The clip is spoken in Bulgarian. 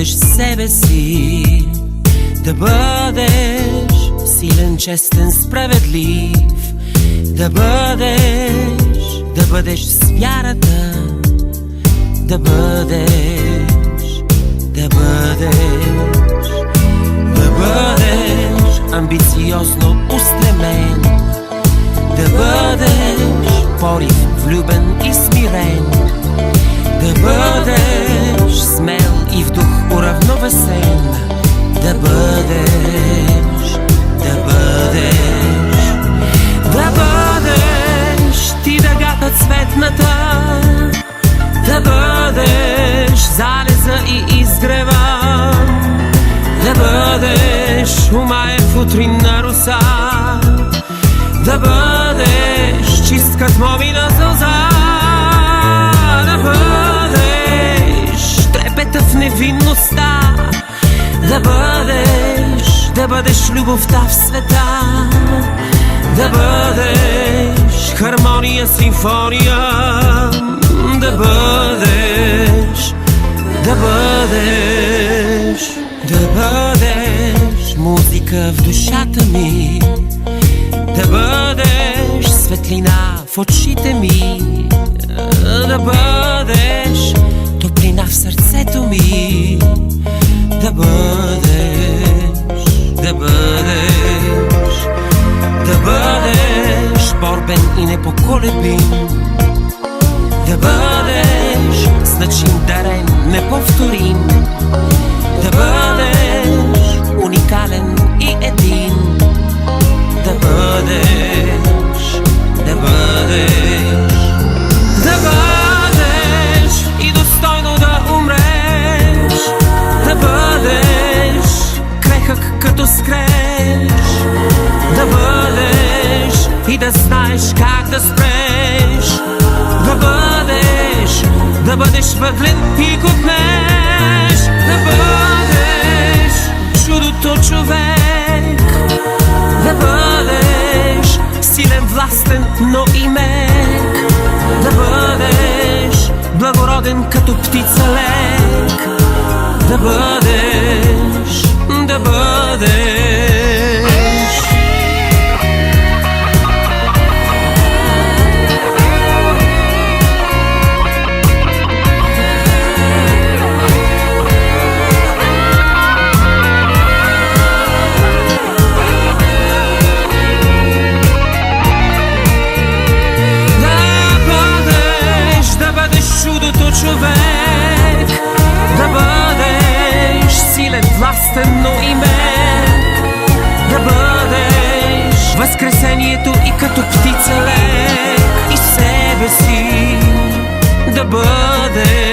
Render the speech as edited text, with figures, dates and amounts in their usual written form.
бъдеш себе си, да бъдеш силен, честен, справедлив, да бъдеш с вярата, да бъдеш амбициозно устремен, да бъдеш порив, влюбен и смирен, да бъдеш смел и в дух уравновесен, да бъдеш ти дъгата цветната, да бъдеш залеза и изгрева, да бъдеш умаев утринна роса, да бъдеш чист като момина сълза, да бъдеш трепета в невинността, да бъдеш любовта в света, да бъдеш хармония, симфония, да бъдеш музика в душата ми, да бъдеш светлина в очите ми, да бъдеш топлина в сърцето ми, да бъдеш борбен и непоколебим, да бъдеш значим, дарен, неповторим, да бъдеш уникален и един, да бъдеш и достойно да умреш, да бъдеш крехък като скреш, да бъдеш и да знаеш как да спреш, да бъдеш въглен и копнеш, да бъдеш чудото човек, да бъдеш силен, властен, но и мек, да бъдеш благороден като птица лек, да бъдеш чудото човек, да бъдеш силен, властен, но и мек, да бъдеш възкресението и като птица лек, и себе си да бъдеш.